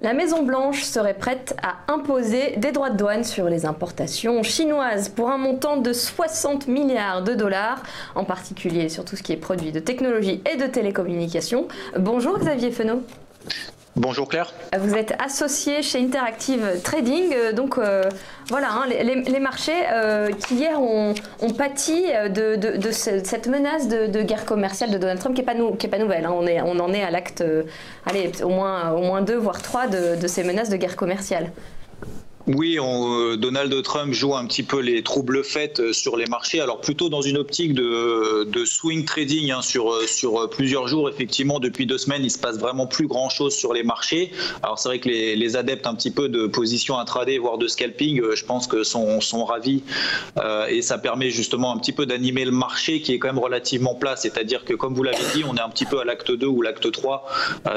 La Maison-Blanche serait prête à imposer des droits de douane sur les importations chinoises pour un montant de 60 milliards de dollars, en particulier sur tout ce qui est produits de technologie et de télécommunications. Bonjour Xavier Fenot. Bonjour Claire. Vous êtes associé chez Interactive Trading, voilà, les marchés qui hier ont pâti de cette menace de guerre commerciale de Donald Trump qui est pas nouvelle. Hein. On en est à l'acte, au moins 2 voire 3 de ces menaces de guerre commerciale. Oui, Donald Trump joue un petit peu les troubles faits sur les marchés, alors plutôt dans une optique de swing trading hein, sur plusieurs jours. Effectivement, depuis 2 semaines, il se passe vraiment plus grand-chose sur les marchés. Alors c'est vrai que les adeptes un petit peu de position intraday, voire de scalping, je pense que sont ravis et ça permet justement un petit peu d'animer le marché qui est quand même relativement plat. C'est-à-dire que comme vous l'avez dit, on est un petit peu à l'acte 2 ou l'acte 3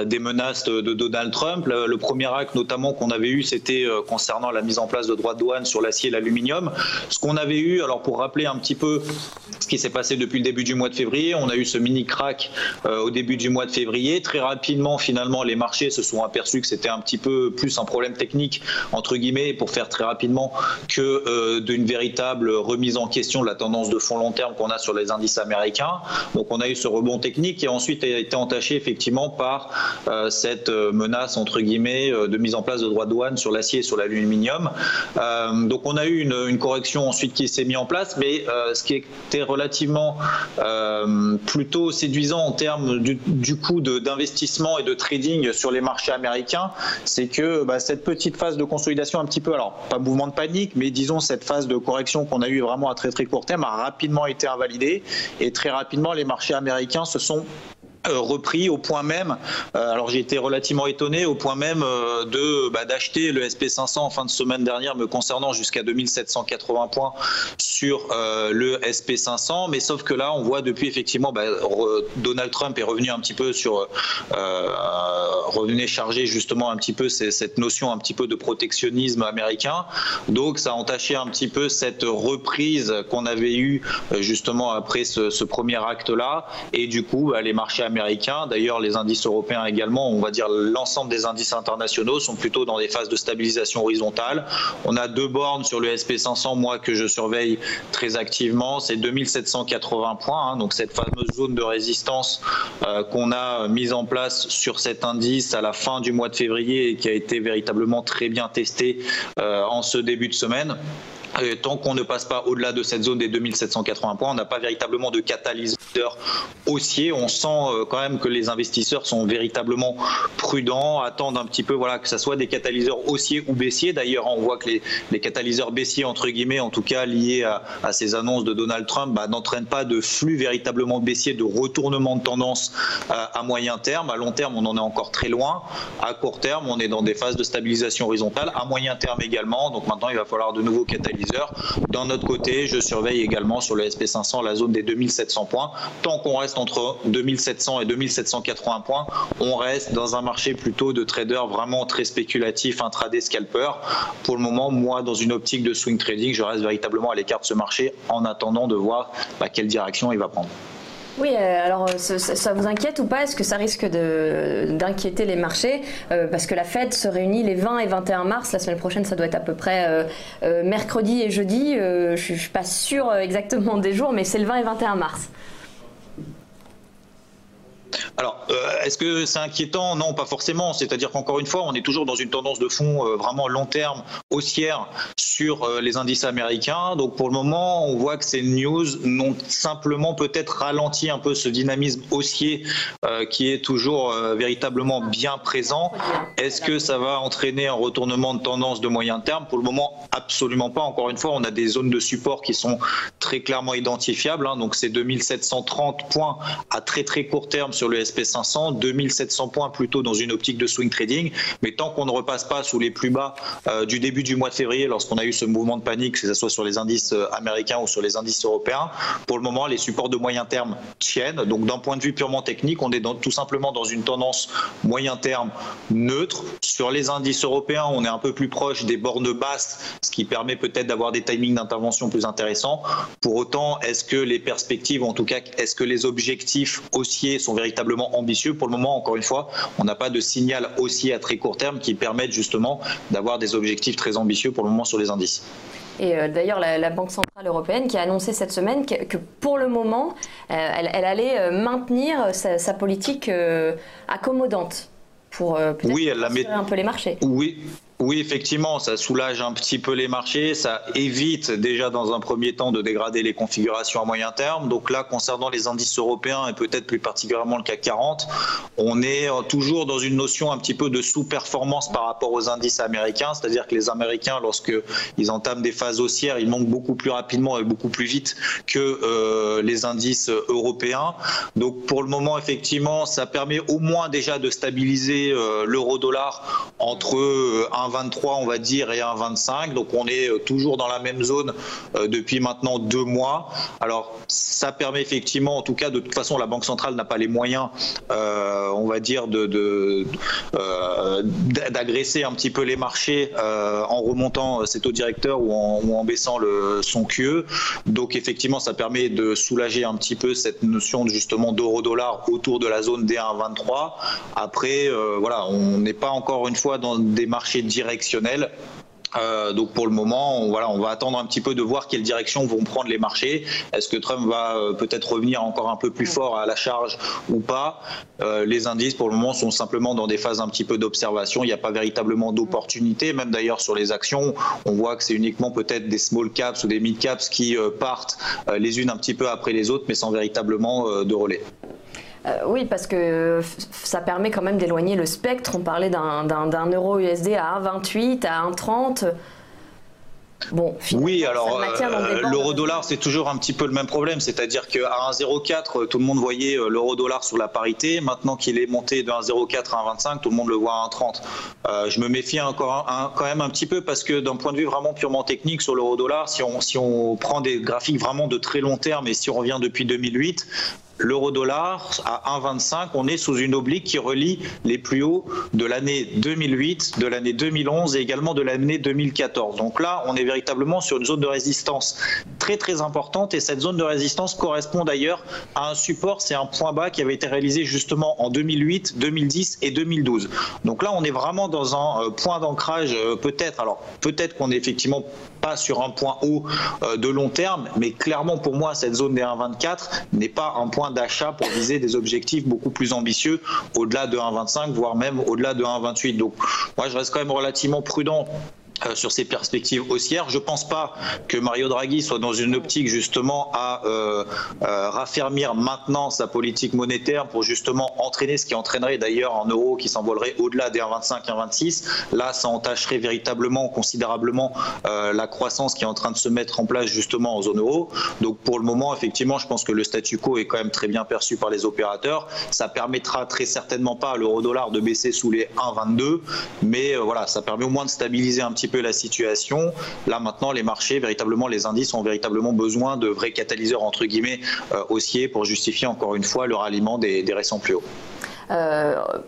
des menaces de Donald Trump. Le premier acte notamment qu'on avait eu, c'était concernant la mise en place de droits de douane sur l'acier et l'aluminium. Ce qu'on avait eu, alors pour rappeler un petit peu ce qui s'est passé depuis le début du mois de février, on a eu ce mini crack au début du mois de février. Très rapidement, finalement, les marchés se sont aperçus que c'était un petit peu plus un problème technique, entre guillemets, pour faire très rapidement, que d'une véritable remise en question de la tendance de fond long terme qu'on a sur les indices américains. Donc on a eu ce rebond technique qui a ensuite été entaché effectivement par cette menace, entre guillemets, de mise en place de droits de douane sur l'acier et sur l'aluminium. Donc on a eu une correction ensuite qui s'est mise en place, mais ce qui était relativement plutôt séduisant en termes du coût d'investissement et de trading sur les marchés américains, c'est que cette petite phase de consolidation un petit peu, alors pas mouvement de panique, mais disons cette phase de correction qu'on a eu vraiment à très très court terme a rapidement été invalidée et très rapidement les marchés américains se sont repris au point même, alors j'ai été relativement étonné, au point même d'acheter le SP500 en fin de semaine dernière me concernant jusqu'à 2780 points sur le SP500, mais sauf que là on voit depuis effectivement Donald Trump est revenu un petit peu sur revenait charger justement un petit peu cette notion un petit peu de protectionnisme américain, donc ça a entaché un petit peu cette reprise qu'on avait eue justement après ce premier acte là, et du coup les marchés américains, d'ailleurs les indices européens également, on va dire l'ensemble des indices internationaux sont plutôt dans des phases de stabilisation horizontale. On a 2 bornes sur le SP500, moi que je surveille très activement, c'est 2780 points, hein, donc cette fameuse zone de résistance qu'on a mise en place sur cet indice à la fin du mois de février et qui a été véritablement très bien testée en ce début de semaine. Tant qu'on ne passe pas au-delà de cette zone des 2780 points, on n'a pas véritablement de catalyseur haussier. On sent quand même que les investisseurs sont véritablement prudents, attendent un petit peu que ce soit des catalyseurs haussiers ou baissiers. D'ailleurs, on voit que les catalyseurs baissiers, entre guillemets, en tout cas liés à ces annonces de Donald Trump, n'entraînent pas de flux véritablement baissier, de retournement de tendance à moyen terme. À long terme, on en est encore très loin. À court terme, on est dans des phases de stabilisation horizontale. À moyen terme également. Donc maintenant, il va falloir de nouveaux catalyseurs. D'un autre côté, je surveille également sur le SP500 la zone des 2700 points. Tant qu'on reste entre 2700 et 2780 points, on reste dans un marché plutôt de traders vraiment très spéculatif, intraday scalper. Pour le moment, moi, dans une optique de swing trading, je reste véritablement à l'écart de ce marché en attendant de voir quelle direction il va prendre. Oui, alors ça vous inquiète ou pas? Est-ce que ça risque d'inquiéter les marchés? Parce que la Fed se réunit les 20 et 21 mars, la semaine prochaine ça doit être à peu près mercredi et jeudi, je ne suis pas sûre exactement des jours, mais c'est le 20 et 21 mars. Alors, est-ce que c'est inquiétant? Non, pas forcément. C'est-à-dire qu'encore une fois, on est toujours dans une tendance de fond vraiment long terme, haussière sur les indices américains. Donc pour le moment, on voit que ces news n'ont simplement peut-être ralenti un peu ce dynamisme haussier qui est toujours véritablement bien présent. Est-ce que ça va entraîner un retournement de tendance de moyen terme? Pour le moment, absolument pas. Encore une fois, on a des zones de support qui sont très clairement identifiables. Donc c'est 2730 points à très très court terme sur le SP500, 2700 points plutôt dans une optique de swing trading. Mais tant qu'on ne repasse pas sous les plus bas du début du mois de février, lorsqu'on a eu ce mouvement de panique, que ce soit sur les indices américains ou sur les indices européens, pour le moment, les supports de moyen terme tiennent. Donc d'un point de vue purement technique, on est tout simplement dans une tendance moyen terme neutre. Sur les indices européens, on est un peu plus proche des bornes basses, ce qui permet peut-être d'avoir des timings d'intervention plus intéressants. Pour autant, est-ce que les perspectives, en tout cas, est-ce que les objectifs haussiers sont véritablement véritablement ambitieux. Pour le moment, encore une fois, on n'a pas de signal haussier à très court terme qui permette justement d'avoir des objectifs très ambitieux pour le moment sur les indices. Et d'ailleurs, la Banque Centrale Européenne qui a annoncé cette semaine que pour le moment, elle allait maintenir sa politique accommodante pour peut-être rassurer un peu les marchés. Oui, effectivement, ça soulage un petit peu les marchés, ça évite déjà dans un premier temps de dégrader les configurations à moyen terme. Donc là, concernant les indices européens et peut-être plus particulièrement le CAC 40, on est toujours dans une notion un petit peu de sous-performance par rapport aux indices américains, c'est-à-dire que les Américains, lorsqu'ils entament des phases haussières, ils montent beaucoup plus rapidement et beaucoup plus vite que les indices européens. Donc pour le moment, effectivement, ça permet au moins déjà de stabiliser l'euro-dollar entre 1,23 on va dire et 1,25, donc on est toujours dans la même zone depuis maintenant 2 mois. Alors ça permet effectivement, en tout cas de toute façon la Banque centrale n'a pas les moyens on va dire d'agresser un petit peu les marchés en remontant ses taux directeurs ou en baissant son QE, donc effectivement ça permet de soulager un petit peu cette notion justement d'euro-dollar autour de la zone des 1,23. Après voilà, on n'est pas encore une fois dans des marchés directionnels. Donc pour le moment, on va attendre un petit peu de voir quelle direction vont prendre les marchés. Est-ce que Trump va peut-être revenir encore un peu plus fort à la charge ou pas? Les indices pour le moment sont simplement dans des phases un petit peu d'observation. Il n'y a pas véritablement d'opportunité. Même d'ailleurs sur les actions, on voit que c'est uniquement peut-être des small caps ou des mid caps qui partent les unes un petit peu après les autres, mais sans véritablement de relais. Oui, parce que ça permet quand même d'éloigner le spectre. On parlait d'un euro USD à 1,28, à 1,30. Bon, oui, alors l'euro-dollar, c'est toujours un petit peu le même problème, c'est-à-dire qu'à 1,04, tout le monde voyait l'euro-dollar sur la parité. Maintenant qu'il est monté de 1,04 à 1,25, tout le monde le voit à 1,30. Je me méfie quand même un petit peu parce que d'un point de vue vraiment purement technique sur l'euro-dollar, si on prend des graphiques vraiment de très long terme et si on revient depuis 2008, l'euro-dollar à 1,25, on est sous une oblique qui relie les plus hauts de l'année 2008, de l'année 2011 et également de l'année 2014. Donc là, on est véritablement sur une zone de résistance très très importante et cette zone de résistance correspond d'ailleurs à un support, c'est un point bas qui avait été réalisé justement en 2008, 2010 et 2012. Donc là, on est vraiment dans un point d'ancrage peut-être qu'on est effectivement pas sur un point haut de long terme, mais clairement pour moi, cette zone des 1,24 n'est pas un point d'achat pour viser des objectifs beaucoup plus ambitieux au-delà de 1,25 voire même au-delà de 1,28. Donc moi je reste quand même relativement prudent sur ces perspectives haussières. Je ne pense pas que Mario Draghi soit dans une optique justement à raffermir maintenant sa politique monétaire pour justement entraîner ce qui entraînerait d'ailleurs un euro qui s'envolerait au-delà des 1,25, 1,26. Là, ça entacherait véritablement, considérablement la croissance qui est en train de se mettre en place justement en zone euro. Donc pour le moment, effectivement, je pense que le statu quo est quand même très bien perçu par les opérateurs. Ça permettra très certainement pas à l'euro-dollar de baisser sous les 1,22, mais voilà, ça permet au moins de stabiliser un petit peu la situation. Là maintenant les marchés, véritablement les indices ont véritablement besoin de vrais catalyseurs entre guillemets haussiers pour justifier encore une fois le ralliement des récents plus hauts.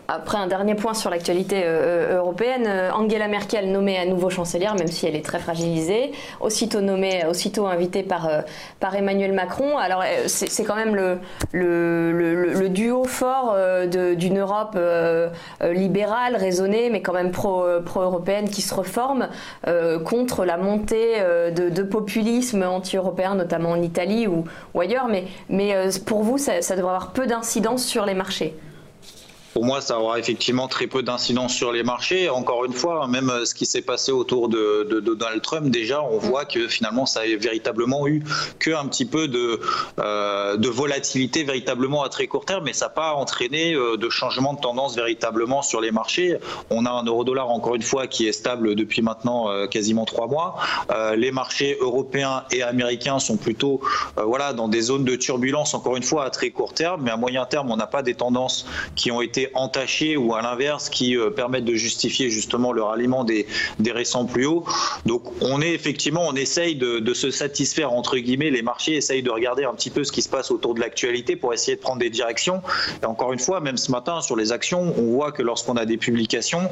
Après un dernier point sur l'actualité européenne, Angela Merkel nommée à nouveau chancelière, même si elle est très fragilisée, aussitôt invitée par Emmanuel Macron. Alors c'est quand même le duo fort d'une Europe libérale, raisonnée, mais quand même pro-européenne qui se reforme contre la montée de populisme anti-européen, notamment en Italie ou ailleurs. Mais pour vous, ça devrait avoir peu d'incidence sur les marchés. Pour moi, ça aura effectivement très peu d'incidence sur les marchés. Encore une fois, même ce qui s'est passé autour de Donald Trump, déjà, on voit que finalement, ça a véritablement eu qu'un petit peu de volatilité véritablement à très court terme, mais ça n'a pas entraîné de changement de tendance véritablement sur les marchés. On a un euro-dollar, encore une fois, qui est stable depuis maintenant quasiment 3 mois. Les marchés européens et américains sont plutôt dans des zones de turbulence, encore une fois, à très court terme, mais à moyen terme, on n'a pas des tendances qui ont été été entachés ou à l'inverse qui permettent de justifier justement le ralliement des récents plus hauts. Donc on essaye de se satisfaire entre guillemets, les marchés essayent de regarder un petit peu ce qui se passe autour de l'actualité pour essayer de prendre des directions. Et encore une fois, même ce matin sur les actions, on voit que lorsqu'on a des publications,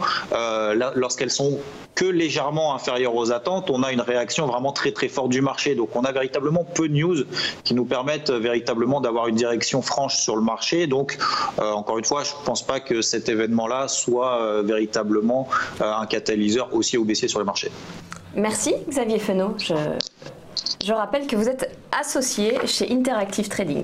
lorsqu'elles sont que légèrement inférieures aux attentes, on a une réaction vraiment très très forte du marché. Donc on a véritablement peu de news qui nous permettent véritablement d'avoir une direction franche sur le marché. Donc encore une fois, je ne pense pas que cet événement-là soit véritablement un catalyseur haussier ou baissier sur le marché. Merci Xavier Fenot. Je rappelle que vous êtes associé chez Interactive Trading.